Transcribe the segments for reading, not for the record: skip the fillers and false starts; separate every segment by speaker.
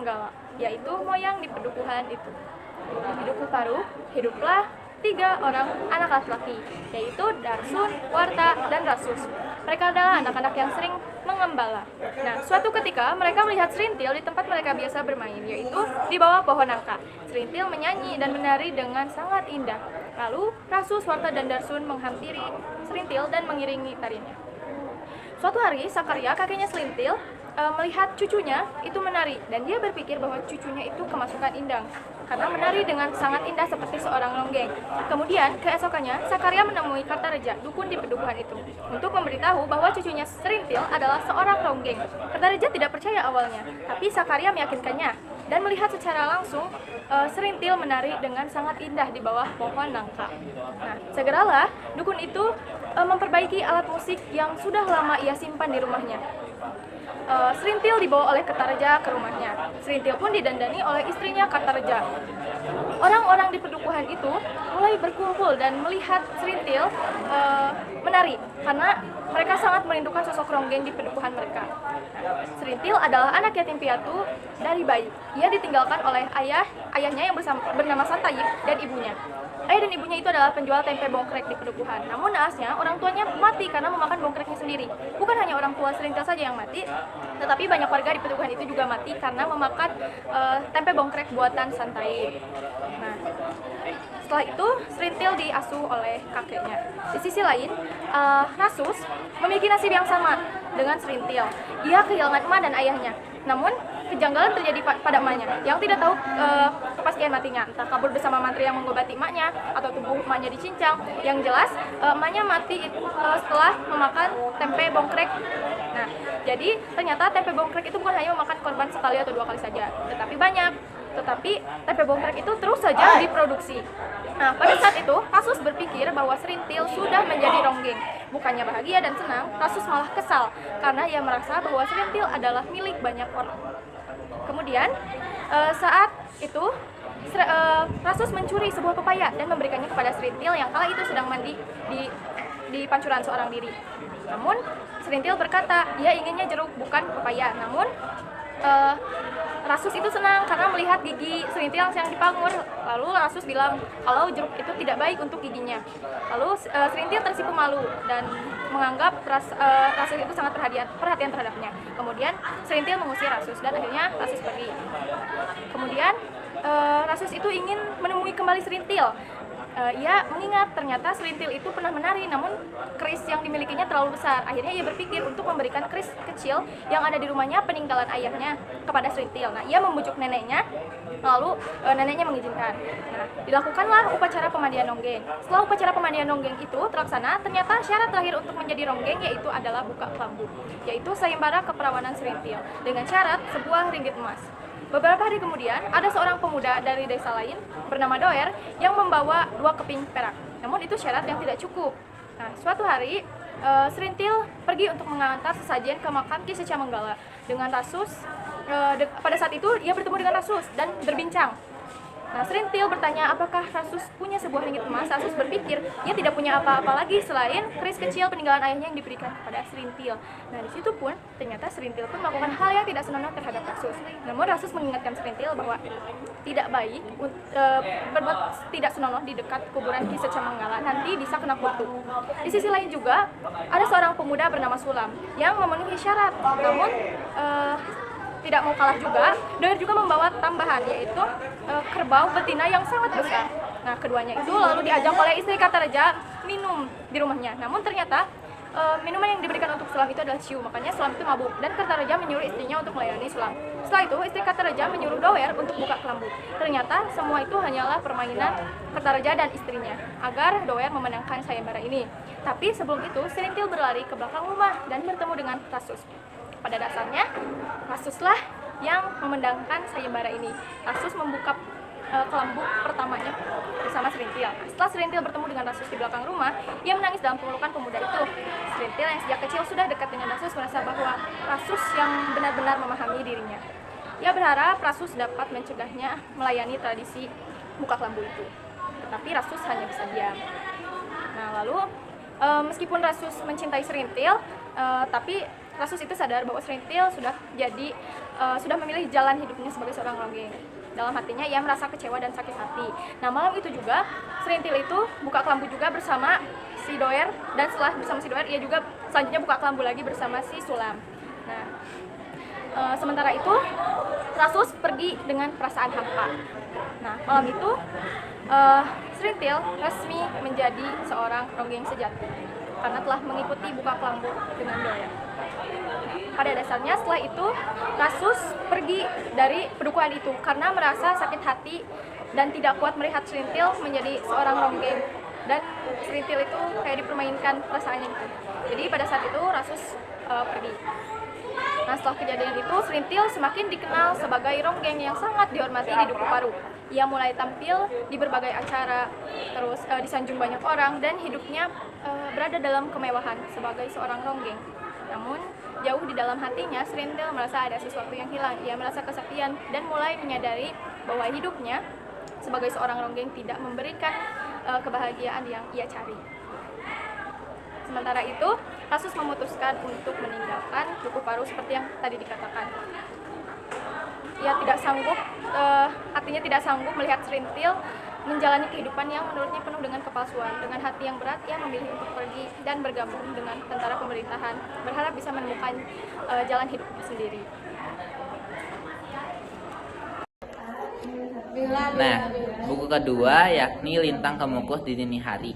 Speaker 1: Menggala, yaitu moyang di pedukuhan itu. Di Pedukuh Paruk hiduplah 3 orang anak laki-laki, yaitu Darsun, Warta, dan Rasus. Mereka adalah anak-anak yang sering mengembala. Nah, suatu ketika mereka melihat Serintil di tempat mereka biasa bermain, yaitu di bawah pohon nangka. Serintil menyanyi dan menari dengan sangat indah. Lalu, Rasus, Warta, dan Darsun menghampiri Serintil dan mengiringi tariannya. Suatu hari, Sakarya, kakeknya Serintil, melihat cucunya itu menari, dan dia berpikir bahwa cucunya itu kemasukan indang karena menari dengan sangat indah seperti seorang ronggeng. Kemudian keesokannya Sakarya menemui Kartareja, dukun di pedukuhan itu, untuk memberitahu bahwa cucunya Serintil adalah seorang ronggeng. Kartareja tidak percaya awalnya, tapi Sakarya meyakinkannya dan melihat secara langsung Serintil menari dengan sangat indah di bawah pohon nangka. Nah, segeralah dukun itu memperbaiki alat musik yang sudah lama ia simpan di rumahnya. Serintil dibawa oleh Kartareja ke rumahnya. Serintil pun didandani oleh istrinya Kartareja. Orang-orang di pedukuhan itu mulai berkumpul dan melihat Serintil menari karena mereka sangat merindukan sosok ronggeng di pedukuhan mereka. Serintil adalah anak yatim piatu dari bayi. Ia ditinggalkan oleh ayahnya yang bernama Santayip dan ibunya. Ayah dan ibunya itu adalah penjual tempe bongkrek di pedukuhan. Namun naasnya, orang tuanya mati karena memakan bongkreknya sendiri. Bukan hanya orang tua Serintil saja yang mati, tetapi banyak warga di pedukuhan itu juga mati karena memakan tempe bongkrek buatan Santayip. Nah, setelah itu Serintil diasuh oleh kakeknya. Di sisi lain, Rasus memiliki nasib yang sama dengan Serintil. Ia kehilangan emak dan ayahnya. Namun kejanggalan terjadi pada emaknya yang tidak tahu kepastian matinya, entah kabur bersama mantri yang mengobati emaknya atau tubuh emaknya dicincang. Yang jelas emaknya mati setelah memakan tempe bongkrek. Nah, jadi ternyata tempe bongkrek itu bukan hanya memakan korban sekali atau 2 kali saja, tetapi banyak. Tetapi tempe bongkrek itu terus saja diproduksi. Nah, pada saat itu Rasus berpikir bahwa Serintil sudah menjadi ronggeng. Bukannya bahagia dan senang, Rasus malah kesal karena ia merasa bahwa Serintil adalah milik banyak orang. Kemudian saat itu Rasus mencuri sebuah pepaya dan memberikannya kepada Serintil yang kala itu sedang mandi di pancuran seorang diri. Namun Serintil berkata ia inginnya jeruk bukan pepaya. Namun Rasus itu senang karena melihat gigi Serintil yang dipangur. Lalu Rasus bilang kalau jeruk itu tidak baik untuk giginya. Lalu Serintil tersipu malu dan menganggap Rasus itu sangat perhatian terhadapnya. Kemudian Serintil mengusir Rasus dan akhirnya Rasus pergi. Kemudian Rasus itu ingin menemui kembali Serintil. Ia mengingat ternyata Serintil itu pernah menari, namun keris yang dimilikinya terlalu besar. Akhirnya ia berpikir untuk memberikan keris kecil yang ada di rumahnya peninggalan ayahnya kepada Serintil. Nah, ia membujuk neneknya, lalu neneknya mengizinkan. Nah, dilakukanlah upacara pemandian ronggeng. Setelah upacara pemandian ronggeng itu terlaksana, ternyata syarat terakhir untuk menjadi ronggeng yaitu adalah buka kelambu, yaitu sayembara keperawanan Serintil dengan syarat sebuah ringgit emas. Beberapa hari kemudian, ada seorang pemuda dari desa lain bernama Doer yang membawa 2 keping perak. Namun itu syarat yang tidak cukup. Nah, suatu hari Serintil pergi untuk mengantar sesajen ke makam Ki Seca Menggala dengan Rasus. Pada saat itu ia bertemu dengan Rasus dan berbincang. Nah, Serintil bertanya apakah Rasus punya sebuah ringgit emas. Rasus berpikir ia tidak punya apa-apa lagi selain keris kecil peninggalan ayahnya yang diberikan kepada Serintil. Nah, di situ pun ternyata Serintil pun melakukan hal yang tidak senonoh terhadap Rasus. Namun Rasus mengingatkan Serintil bahwa tidak baik berbuat tidak senonoh di dekat kuburan Ki Seca Menggala, nanti bisa kena kutuk. Di sisi lain juga ada seorang pemuda bernama Sulam yang memenuhi syarat. Namun tidak mau kalah juga, Doer juga membawa tambahan, yaitu kerbau betina yang sangat besar. Nah, keduanya itu lalu diajak oleh istri Kartareja minum di rumahnya. Namun ternyata minuman yang diberikan untuk Sulam itu adalah ciu, makanya Sulam itu mabuk dan Kartareja menyuruh istrinya untuk melayani Sulam. Setelah itu, istri Kartareja menyuruh Doer untuk buka kelambu. Ternyata semua itu hanyalah permainan Kartareja dan istrinya agar Doer memenangkan sayembara ini. Tapi sebelum itu, Serintil berlari ke belakang rumah dan bertemu dengan Rasus. Pada dasarnya, Rasuslah yang memendangkan sayembara ini. Rasus membuka kelambu pertamanya bersama Serintil. Setelah Serintil bertemu dengan Rasus di belakang rumah, ia menangis dalam pelukan pemuda itu. Serintil yang sejak kecil sudah dekat dengan Rasus merasa bahwa Rasus yang benar-benar memahami dirinya. Ia berharap Rasus dapat mencegahnya melayani tradisi buka kelambu itu. Tetapi Rasus hanya bisa diam. Nah, lalu meskipun Rasus mencintai Serintil, tapi Rasus itu sadar bahwa Serintil sudah memilih jalan hidupnya sebagai seorang ronggeng. Dalam hatinya ia merasa kecewa dan sakit hati. Nah, malam itu juga Serintil itu buka kelambu juga bersama si Doer, dan setelah bersama si Doer ia juga selanjutnya buka kelambu lagi bersama si Sulam. Nah, sementara itu Rasus pergi dengan perasaan hampa. Nah, malam itu Serintil resmi menjadi seorang ronggeng sejati karena telah mengikuti buka kelambu dengan Doer. Pada dasarnya setelah itu Rasus pergi dari pedukuhan itu karena merasa sakit hati dan tidak kuat melihat Serintil menjadi seorang ronggeng, dan Serintil itu kayak dipermainkan perasaannya gitu. Jadi pada saat itu Rasus pergi. Nah, setelah kejadian itu Serintil semakin dikenal sebagai ronggeng yang sangat dihormati di Duku Paru. Ia mulai tampil di berbagai acara, terus disanjung banyak orang, dan hidupnya berada dalam kemewahan sebagai seorang ronggeng. Namun jauh di dalam hatinya Serintil merasa ada sesuatu yang hilang. Ia merasa kesepian dan mulai menyadari bahwa hidupnya sebagai seorang ronggeng tidak memberikan kebahagiaan yang ia cari. Sementara itu, Rasus memutuskan untuk meninggalkan Duku Paru seperti yang tadi dikatakan. Ia tidak sanggup, artinya tidak sanggup melihat Serintil menjalani kehidupan yang menurutnya penuh dengan kepalsuan. Dengan hati yang berat, ia memilih untuk pergi dan bergabung dengan tentara pemerintahan, berharap bisa menemukan jalan hidupnya sendiri.
Speaker 2: Nah, buku kedua yakni Lintang Kemukus di Dini Hari.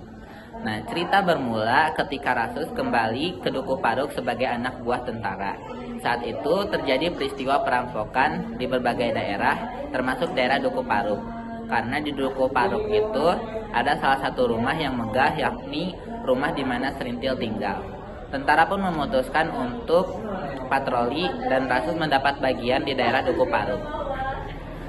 Speaker 2: Nah, cerita bermula ketika Rasus kembali ke Duku Paruk sebagai anak buah tentara. Saat itu terjadi peristiwa perampokan di berbagai daerah, termasuk daerah Duku Paruk. Karena di Duku Paruk itu ada salah satu rumah yang megah, yakni rumah di mana Serintil tinggal. Tentara pun memutuskan untuk patroli dan Rasus mendapat bagian di daerah Duku Paruk.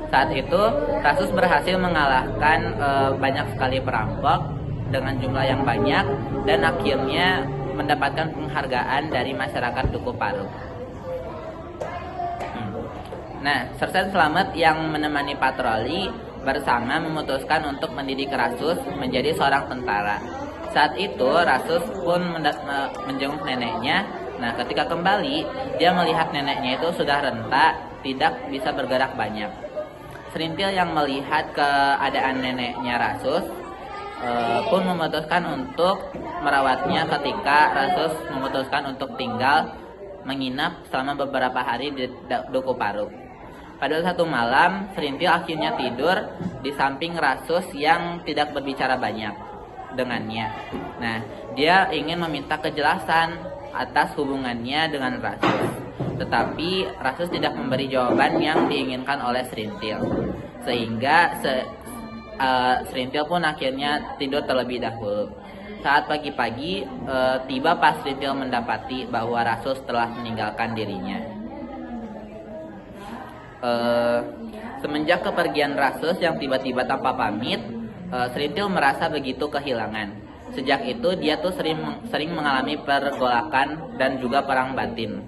Speaker 2: Saat itu Rasus berhasil mengalahkan banyak sekali perampok dengan jumlah yang banyak dan akhirnya mendapatkan penghargaan dari masyarakat Duku Paruk. Nah, Sersan Slamet yang menemani patroli bersama memutuskan untuk mendidik Rasus menjadi seorang tentara. Saat itu Rasus pun menjenguk neneknya. Nah, ketika kembali dia melihat neneknya itu sudah renta, tidak bisa bergerak banyak. Serintil yang melihat keadaan neneknya Rasus pun memutuskan untuk merawatnya ketika Rasus memutuskan untuk tinggal menginap selama beberapa hari di Duku Paruk. Pada satu malam, Serintil akhirnya tidur di samping Rasus yang tidak berbicara banyak dengannya. Nah, dia ingin meminta kejelasan atas hubungannya dengan Rasus. Tetapi Rasus tidak memberi jawaban yang diinginkan oleh Serintil. Sehingga Serintil pun akhirnya tidur terlebih dahulu. Saat pagi-pagi, tiba pas Serintil mendapati bahwa Rasus telah meninggalkan dirinya. Semenjak kepergian Rasus yang tiba-tiba tanpa pamit, Serintil merasa begitu kehilangan. Sejak itu dia tuh sering mengalami pergolakan dan juga perang batin.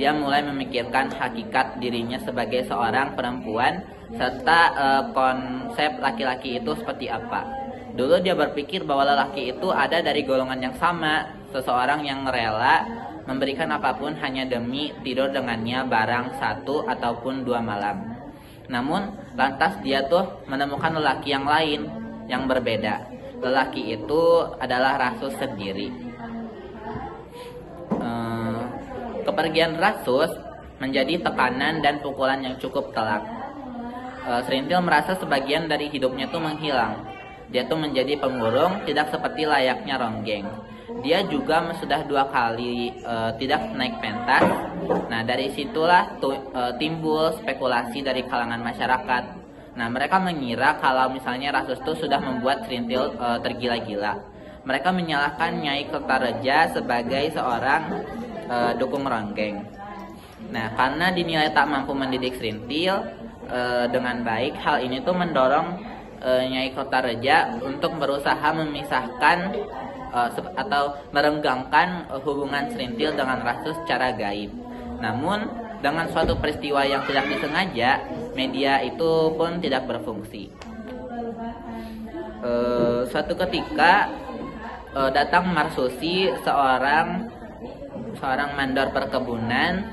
Speaker 2: Dia mulai memikirkan hakikat dirinya sebagai seorang perempuan serta konsep laki-laki itu seperti apa. Dulu dia berpikir bahwa lelaki itu ada dari golongan yang sama, seseorang yang rela memberikan apapun hanya demi tidur dengannya barang 1 ataupun 2 malam. Namun, lantas dia tuh menemukan lelaki yang lain, yang berbeda. Lelaki itu adalah Rasus sendiri. Kepergian Rasus menjadi tekanan dan pukulan yang cukup telak. Serintil merasa sebagian dari hidupnya tuh menghilang. Dia tuh menjadi pemurung, tidak seperti layaknya ronggeng. Dia juga sudah 2 kali tidak naik pentas. Nah, dari situlah timbul spekulasi dari kalangan masyarakat. Nah, mereka mengira kalau misalnya Rasus itu sudah membuat Serintil tergila-gila. Mereka menyalahkan Nyai Kertareja sebagai seorang dukung ronggeng. Nah, karena dinilai tak mampu mendidik Serintil dengan baik, hal ini tuh mendorong Nyai Kertareja untuk berusaha memisahkan atau merenggangkan hubungan Serintil dengan Rasus secara gaib. Namun dengan suatu peristiwa yang tidak disengaja, media itu pun tidak berfungsi. Suatu ketika datang Marsusi, seorang seorang mandor perkebunan,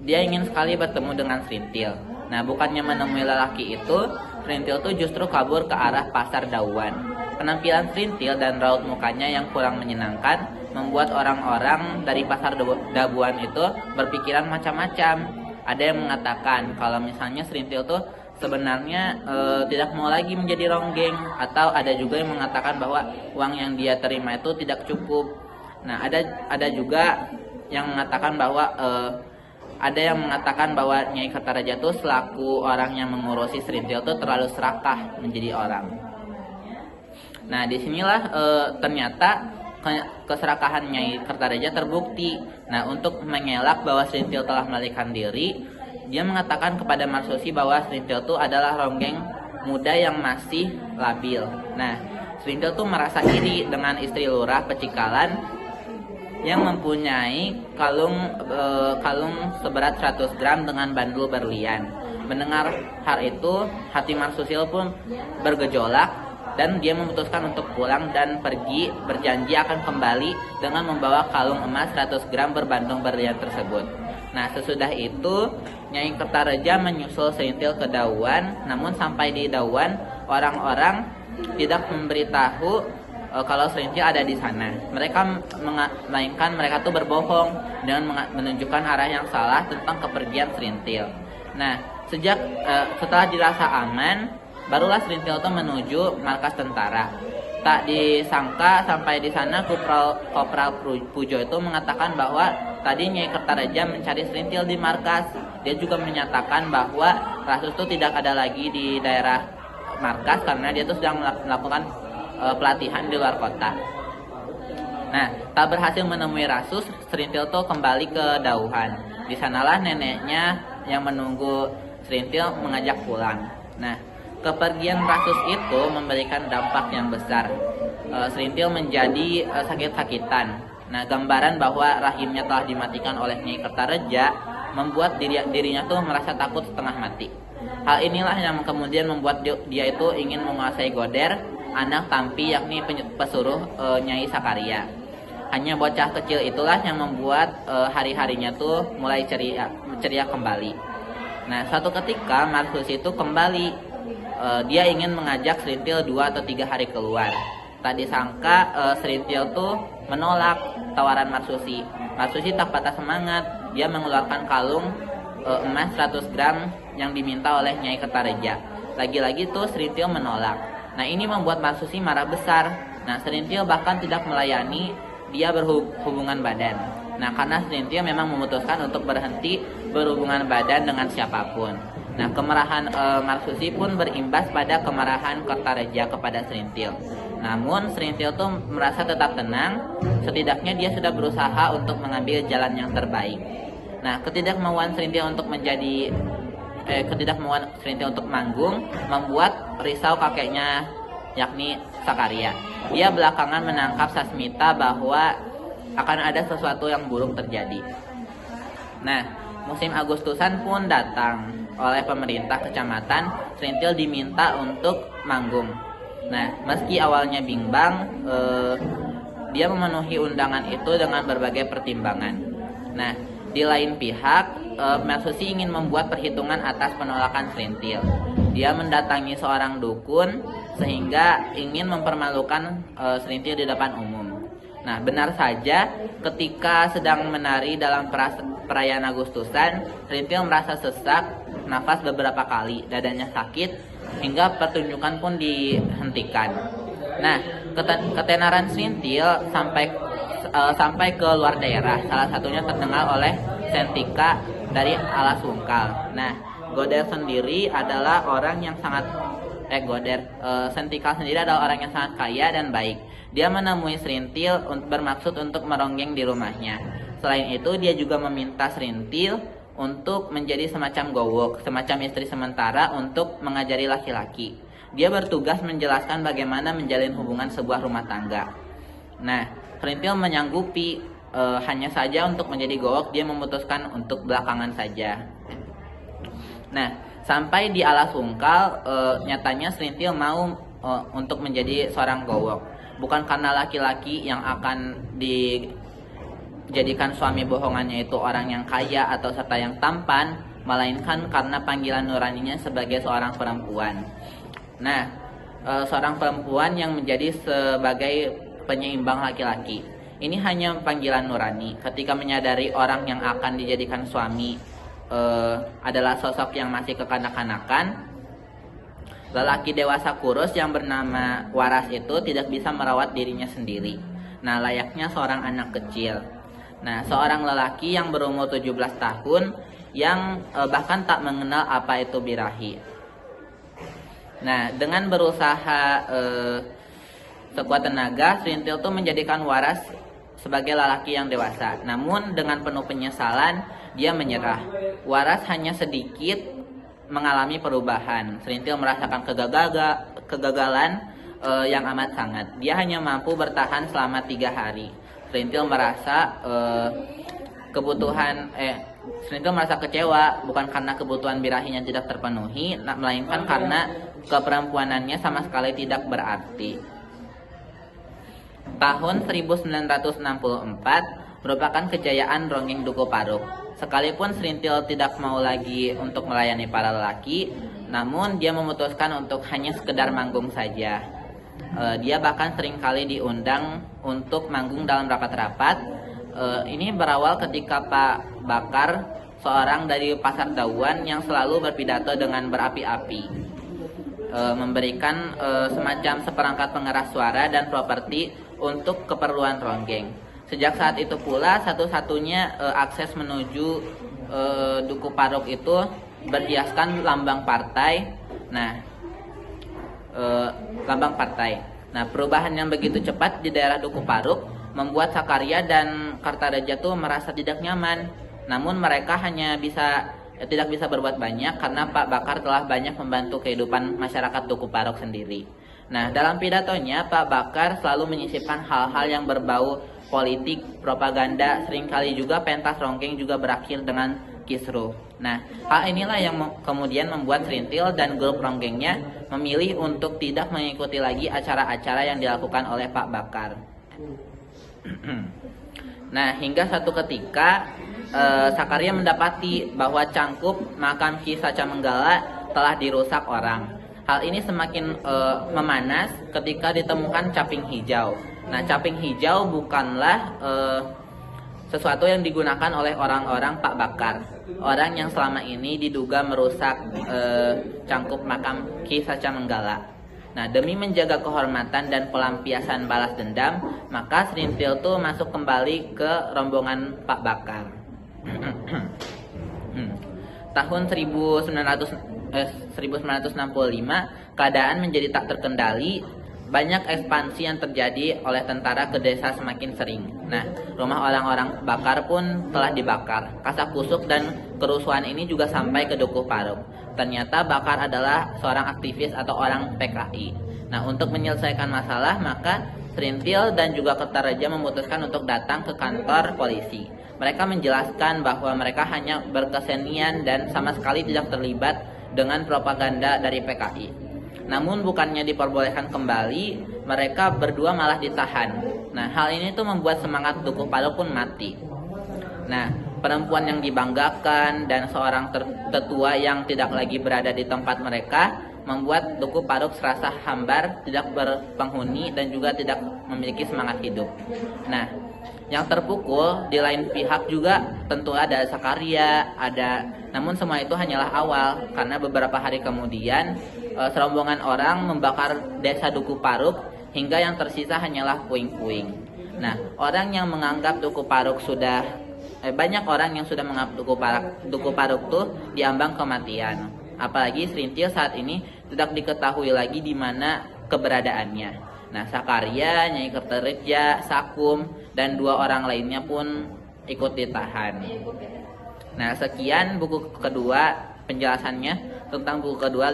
Speaker 2: dia ingin sekali bertemu dengan Serintil. Nah, bukannya menemui lelaki itu, Serintil tuh justru kabur ke arah pasar Dauan. Penampilan Serintil dan raut mukanya yang kurang menyenangkan membuat orang-orang dari pasar Dabuan itu berpikiran macam-macam. Ada yang mengatakan kalau misalnya Serintil tuh sebenarnya tidak mau lagi menjadi ronggeng, atau ada juga yang mengatakan bahwa uang yang dia terima itu tidak cukup. Nah, ada juga yang mengatakan bahwa Nyai Kertareja tuh selaku orang yang mengurusi Serintil tuh terlalu serakah menjadi orang. Nah, disinilah ternyata keserakahan Nyai Kertareja terbukti. Nah, untuk mengelak bahwa Serintil telah melarikan diri, dia mengatakan kepada Marsusi bahwa Serintil itu adalah ronggeng muda yang masih labil. Nah, Serintil tuh merasa iri dengan istri lurah Pecikalan yang mempunyai kalung seberat 100 gram dengan bandul berlian. Mendengar hal itu, hati Marsusil pun bergejolak dan dia memutuskan untuk pulang dan pergi, berjanji akan kembali dengan membawa kalung emas 100 gram berbandung berlian tersebut. Nah, sesudah itu Nyai Kertareja menyusul Serintil ke Dauan, namun sampai di Dauan orang-orang tidak memberitahu kalau Serintil ada di sana. Melainkan mereka tuh berbohong dengan menunjukkan arah yang salah tentang kepergian Serintil. Nah, setelah dirasa aman, barulah Serintil tuh menuju markas tentara. Tak disangka sampai di sana Kopral Pujo itu mengatakan bahwa tadi Nyai Kertareja mencari Serintil di markas. Dia juga menyatakan bahwa Rasus itu tidak ada lagi di daerah markas karena dia tuh sedang melakukan pelatihan di luar kota. Nah, tak berhasil menemui Rasus, Serintil tuh kembali ke Dauhan. Di sanalah neneknya yang menunggu Serintil mengajak pulang. Nah, kepergian Rasus itu memberikan dampak yang besar. Serintil menjadi sakit-sakitan. Nah, gambaran bahwa rahimnya telah dimatikan oleh Nyai Kertareja membuat dirinya tuh merasa takut setengah mati. Hal inilah yang kemudian membuat dia itu ingin menguasai Goder, anak Tampi yakni pesuruh Nyai Sakaria. Hanya bocah kecil itulah yang membuat hari-harinya tuh mulai ceria kembali. Nah, suatu ketika Marsusi itu kembali. Dia ingin mengajak Serintil 2 atau 3 hari keluar. Tak disangka Serintil tuh menolak tawaran Marsusi. Marsusi tak patah semangat. Dia mengeluarkan kalung emas 100 gram yang diminta oleh Nyai Kertareja. Lagi-lagi tuh Serintil menolak. Nah, ini membuat Marsusi marah besar. Nah, Serintil bahkan tidak melayani dia berhubungan badan. Nah, karena Serintil memang memutuskan untuk berhenti berhubungan badan dengan siapapun. Nah, kemarahan Marsusi pun berimbas pada kemarahan Kertareja kepada Serintil. Namun Serintil tuh merasa tetap tenang, setidaknya dia sudah berusaha untuk mengambil jalan yang terbaik. Nah, ketidakmauan Serintil untuk manggung membuat risau kakeknya yakni Sakaria. Dia belakangan menangkap Sasmita bahwa akan ada sesuatu yang buruk terjadi. Nah, musim Agustusan pun datang. Oleh pemerintah kecamatan, Serintil diminta untuk manggung. Nah, meski awalnya bimbang, dia memenuhi undangan itu dengan berbagai pertimbangan. Nah, di lain pihak, Marsusi ingin membuat perhitungan atas penolakan Serintil. Dia mendatangi seorang dukun sehingga ingin mempermalukan Serintil di depan umum. Nah, benar saja ketika sedang menari dalam perayaan Agustusan, Serintil merasa sesak nafas beberapa kali, dadanya sakit, hingga pertunjukan pun dihentikan. Nah, ketenaran Serintil sampai ke luar daerah, salah satunya terdengar oleh Sentika dari Alas Wungkal. Nah, Goder sendiri adalah orang yang sangat Sentika sendiri adalah orang yang sangat kaya dan baik. Dia menemui Serintil bermaksud untuk meronggeng di rumahnya. Selain itu, dia juga meminta Serintil untuk menjadi semacam gowok, semacam istri sementara untuk mengajari laki-laki. Dia bertugas menjelaskan bagaimana menjalin hubungan sebuah rumah tangga. Nah, Serintil menyanggupi, hanya saja untuk menjadi gowok dia memutuskan untuk belakangan saja. Nah, sampai di Alas Wungkal, nyatanya Serintil mau untuk menjadi seorang gowok. Bukan karena laki-laki yang akan jadikan suami bohongannya itu orang yang kaya atau serta yang tampan, melainkan karena panggilan nuraninya sebagai seorang perempuan. Nah, seorang perempuan yang menjadi sebagai penyeimbang laki-laki. Ini hanya panggilan nurani. Ketika menyadari orang yang akan dijadikan suami adalah sosok yang masih kekanak-kanakan, lelaki dewasa kurus yang bernama Waras itu tidak bisa merawat dirinya sendiri. Nah, layaknya seorang anak kecil. Nah, seorang lelaki yang berumur 17 tahun yang bahkan tak mengenal apa itu birahi. Nah, dengan berusaha sekuat tenaga, Serintil tuh menjadikan Waras sebagai lelaki yang dewasa. Namun dengan penuh penyesalan, dia menyerah. Waras hanya sedikit mengalami perubahan. Serintil merasakan kegagalan yang amat sangat. Dia hanya mampu bertahan selama 3 hari. Serintil merasa Serintil merasa kecewa bukan karena kebutuhan birahinya tidak terpenuhi, melainkan karena keperempuanannya sama sekali tidak berarti. Tahun 1964 merupakan kejayaan Ronggeng Duku Paruk. Sekalipun Serintil tidak mau lagi untuk melayani para lelaki, namun dia memutuskan untuk hanya sekedar manggung saja. Dia bahkan seringkali diundang untuk manggung dalam rapat-rapat. Ini berawal ketika Pak Bakar, seorang dari Pasar Dauan yang selalu berpidato dengan berapi-api, memberikan semacam seperangkat pengeras suara dan properti untuk keperluan Ronggeng. Sejak saat itu pula satu-satunya akses menuju Duku Paruk itu berhiaskan lambang partai. Lambang partai. Nah, perubahan yang begitu cepat di daerah Duku Paruk membuat Sakarya dan Kartareja tuh merasa tidak nyaman. Namun mereka tidak bisa berbuat banyak karena Pak Bakar telah banyak membantu kehidupan masyarakat Duku Paruk sendiri. Nah, dalam pidatonya Pak Bakar selalu menyisipkan hal-hal yang berbau politik, propaganda, seringkali juga pentas Ronggeng juga berakhir dengan kisruh. Nah, hal inilah yang kemudian membuat Serintil dan grup Ronggengnya memilih untuk tidak mengikuti lagi acara-acara yang dilakukan oleh Pak Bakar. Nah, hingga satu ketika Sakarya mendapati bahwa cangkup makam Ki Sacamenggala telah dirusak orang. Hal ini semakin memanas ketika ditemukan caping hijau. Nah, caping hijau bukanlah sesuatu yang digunakan oleh orang-orang Pak Bakar, orang yang selama ini diduga merusak cangkup makam Ki Sacamenggala. Nah, demi menjaga kehormatan dan pelampiasan balas dendam, maka Serintil tuh masuk kembali ke rombongan Pak Bakar. Tahun 1965, keadaan menjadi tak terkendali. Banyak ekspansi yang terjadi oleh tentara ke desa semakin sering. Nah, rumah orang-orang Bakar pun telah dibakar. Kasak-kusuk dan kerusuhan ini juga sampai ke Duku Paruk. Ternyata Bakar adalah seorang aktivis atau orang PKI. Nah, untuk menyelesaikan masalah, maka Serintil dan juga Kertareja memutuskan untuk datang ke kantor polisi. Mereka menjelaskan bahwa mereka hanya berkesenian dan sama sekali tidak terlibat dengan propaganda dari PKI. Namun bukannya diperbolehkan kembali, mereka berdua malah ditahan. Nah, hal ini tuh membuat semangat Duku Paruk pun mati. Nah, perempuan yang dibanggakan dan seorang tetua yang tidak lagi berada di tempat mereka membuat Duku Paruk serasa hambar, tidak berpenghuni dan juga tidak memiliki semangat hidup. Nah, yang terpukul di lain pihak juga tentu ada Sakarya, namun semua itu hanyalah awal, karena beberapa hari kemudian serombongan orang membakar desa Duku Paruk hingga yang tersisa hanyalah puing-puing. Nah, orang yang menganggap Duku Paruk banyak orang yang sudah menganggap Duku Paruk tuh diambang kematian. Apalagi Serintil saat ini tidak diketahui lagi di mana keberadaannya. Nah, Sakarya, Nyai Kertareja, Sakum, dan 2 orang lainnya pun ikut ditahan. Nah, sekian buku kedua penjelasannya tentang buku kedua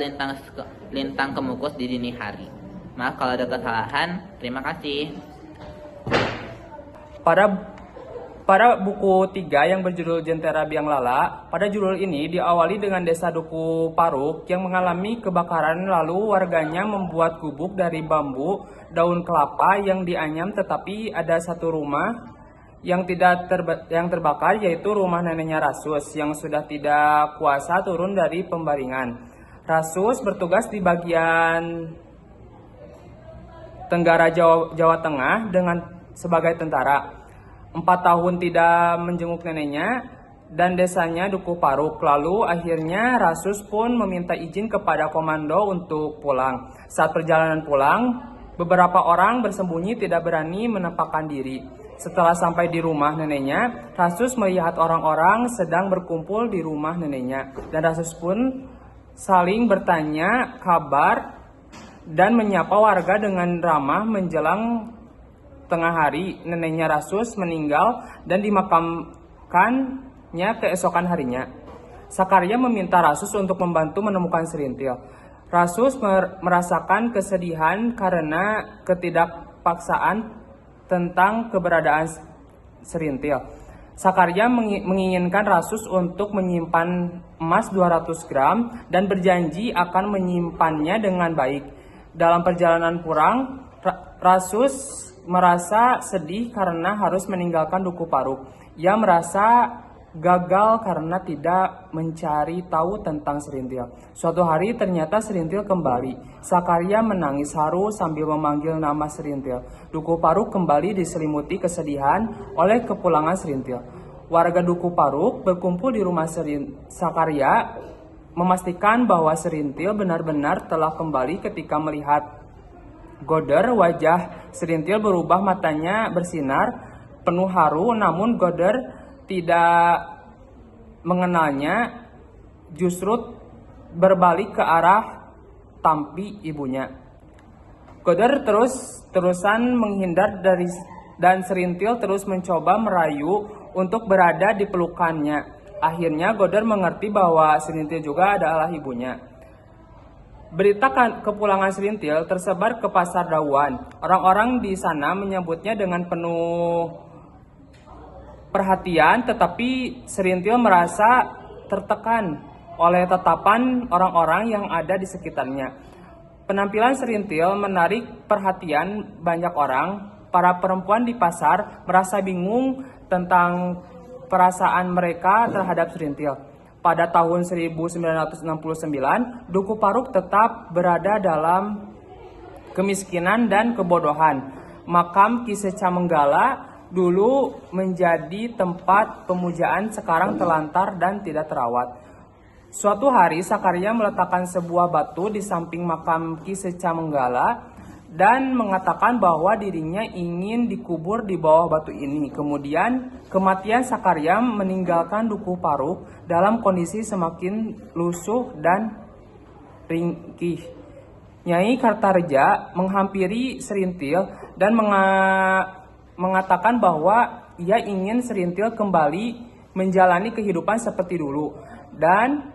Speaker 2: Lintang Kemukus di Dini Hari. Maaf kalau ada kesalahan. Terima kasih.
Speaker 3: Pada buku 3 yang berjudul Jentera Biang Lala, pada judul ini diawali dengan desa Duku Paruk yang mengalami kebakaran, lalu warganya membuat gubuk dari bambu, daun kelapa yang dianyam, tetapi ada satu rumah yang terbakar yaitu rumah neneknya Rasus yang sudah tidak kuasa turun dari pembaringan. Rasus bertugas di bagian Tenggara Jawa Tengah sebagai tentara. 4 tahun tidak menjenguk neneknya dan desanya Dukuh Paruk. Lalu akhirnya Rasus pun meminta izin kepada komando untuk pulang. Saat perjalanan pulang, beberapa orang bersembunyi tidak berani menampakkan diri. Setelah sampai di rumah neneknya, Rasus melihat orang-orang sedang berkumpul di rumah neneknya. Dan Rasus pun saling bertanya kabar dan menyapa warga dengan ramah. Menjelang tengah hari, neneknya Rasus meninggal dan dimakamkannya keesokan harinya. Sakaria meminta Rasus untuk membantu menemukan Serintil. Rasus merasakan kesedihan karena ketidakpaksaan tentang keberadaan Serintil. Sakaria menginginkan Rasus untuk menyimpan emas 200 gram dan berjanji akan menyimpannya dengan baik. Dalam perjalanan pulang, Rasus merasa sedih karena harus meninggalkan Dukuh Paruk. Ia merasa gagal karena tidak mencari tahu tentang Serintil. Suatu hari ternyata Serintil kembali. Sakaria menangis haru sambil memanggil nama Serintil. Dukuh Paruk kembali diselimuti kesedihan oleh kepulangan Serintil. Warga Dukuh Paruk berkumpul di rumah Sakaria memastikan bahwa Serintil benar-benar telah kembali. Ketika melihat Goder, wajah Serintil berubah, matanya bersinar penuh haru, namun Goder tidak mengenalnya, justru berbalik ke arah tampi ibunya. Goder terusan menghindar dan Serintil terus mencoba merayu untuk berada di pelukannya. Akhirnya Goder mengerti bahwa Serintil juga adalah ibunya. Berita kepulangan Serintil tersebar ke Pasar Dauan. Orang-orang di sana menyambutnya dengan penuh perhatian, tetapi Serintil merasa tertekan oleh tatapan orang-orang yang ada di sekitarnya. Penampilan Serintil menarik perhatian banyak orang. Para perempuan di pasar merasa bingung tentang perasaan mereka terhadap Serintil. Pada tahun 1969, Dukuh Paruk tetap berada dalam kemiskinan dan kebodohan. Makam Ki Seca Menggala dulu menjadi tempat pemujaan, sekarang telantar dan tidak terawat. Suatu hari Sakaria meletakkan sebuah batu di samping makam Ki Seca Menggala dan mengatakan bahwa dirinya ingin dikubur di bawah batu ini. Kemudian kematian Sakaria meninggalkan Dukuh Paruk dalam kondisi semakin lusuh dan ringkih. Nyai Kartareja menghampiri Serintil dan mengatakan bahwa ia ingin Serintil kembali menjalani kehidupan seperti dulu dan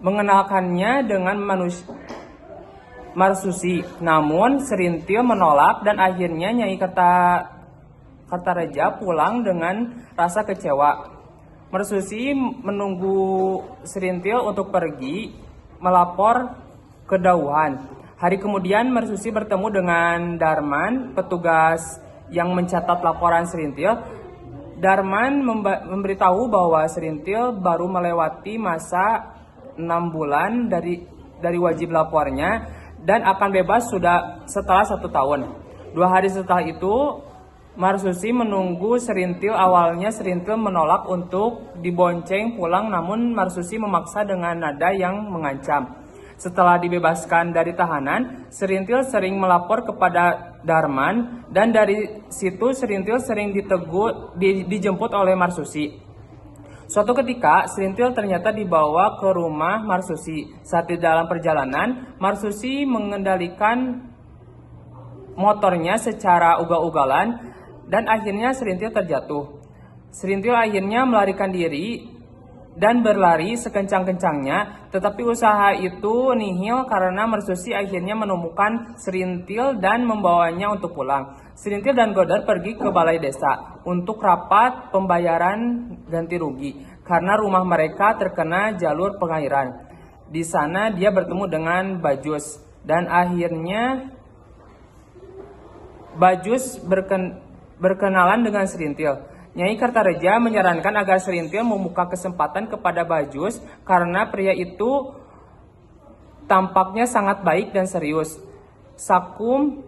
Speaker 3: mengenalkannya dengan Marsusi. Namun Serintil menolak dan akhirnya Nyai Kartareja pulang dengan rasa kecewa. Marsusi menunggu Serintil untuk pergi melapor ke Dauhan. Hari kemudian Marsusi bertemu dengan Darman, petugas yang mencatat laporan Serintil. Darman memberitahu bahwa Serintil baru melewati masa 6 bulan dari wajib lapornya dan akan bebas setelah 1 tahun. 2 hari setelah itu, Marsusi menunggu Serintil. Awalnya Serintil menolak untuk dibonceng pulang, namun Marsusi memaksa dengan nada yang mengancam. Setelah dibebaskan dari tahanan, Serintil sering melapor kepada Darman dan dari situ Serintil sering dijemput oleh Marsusi. Suatu ketika, Serintil ternyata dibawa ke rumah Marsusi. Saat di dalam perjalanan, Marsusi mengendalikan motornya secara ugal-ugalan dan akhirnya Serintil terjatuh. Serintil akhirnya melarikan diri dan berlari sekencang-kencangnya, tetapi usaha itu nihil karena Marsusi akhirnya menemukan Serintil dan membawanya untuk pulang. Serintil dan Goder pergi ke balai desa untuk rapat pembayaran ganti rugi karena rumah mereka terkena jalur pengairan. Di sana dia bertemu dengan Bajus dan akhirnya Bajus berkenalan dengan Serintil. Nyai Kartareja menyarankan agar Serintil membuka kesempatan kepada Bajus karena pria itu tampaknya sangat baik dan serius. Sakum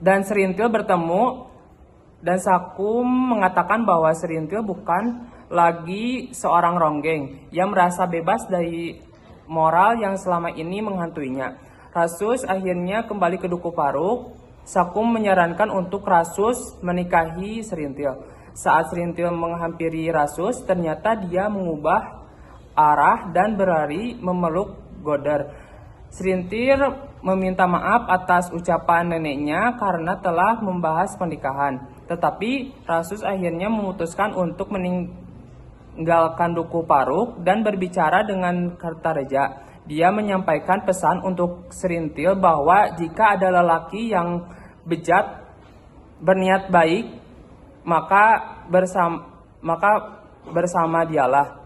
Speaker 3: dan Serintil bertemu dan Sakum mengatakan bahwa Serintil bukan lagi seorang ronggeng yang merasa bebas dari moral yang selama ini menghantuinya. Rasus akhirnya kembali ke Duku Paruk. Sakum menyarankan untuk Rasus menikahi Serintil. Saat Serintil menghampiri Rasus, ternyata dia mengubah arah dan berlari memeluk Goder. Serintil meminta maaf atas ucapan neneknya karena telah membahas pernikahan. Tetapi Rasus akhirnya memutuskan untuk meninggalkan Duku Paruk dan berbicara dengan Kartareja. Dia menyampaikan pesan untuk Serintil bahwa jika ada lelaki yang bejat berniat baik, maka bersama dialah.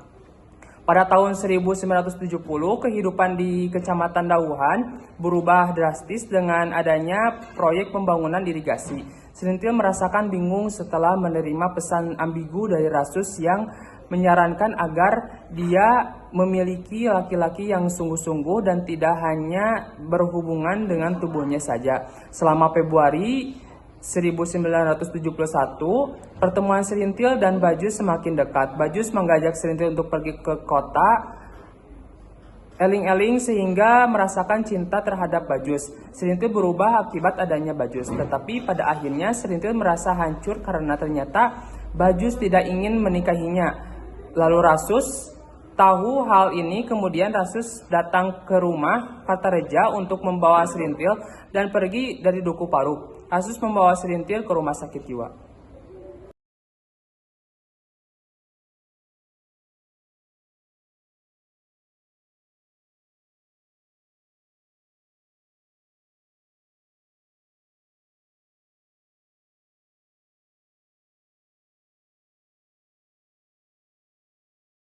Speaker 3: Pada tahun 1970, kehidupan di Kecamatan Dauhan berubah drastis dengan adanya proyek pembangunan irigasi. Serintil merasakan bingung setelah menerima pesan ambigu dari Rasus yang menyarankan agar dia memiliki laki-laki yang sungguh-sungguh dan tidak hanya berhubungan dengan tubuhnya saja. Selama Februari 1971, pertemuan Serintil dan Bajus semakin dekat. Bajus mengajak Serintil untuk pergi ke kota eling-eling sehingga merasakan cinta terhadap Bajus. Serintil berubah akibat adanya Bajus, tetapi pada akhirnya Serintil merasa hancur karena ternyata Bajus tidak ingin menikahinya. Lalu Rasus tahu hal ini, kemudian Rasus datang ke rumah Kartareja untuk membawa Serintil dan pergi dari Duku Paruk. Rasus membawa Serintil ke rumah sakit jiwa.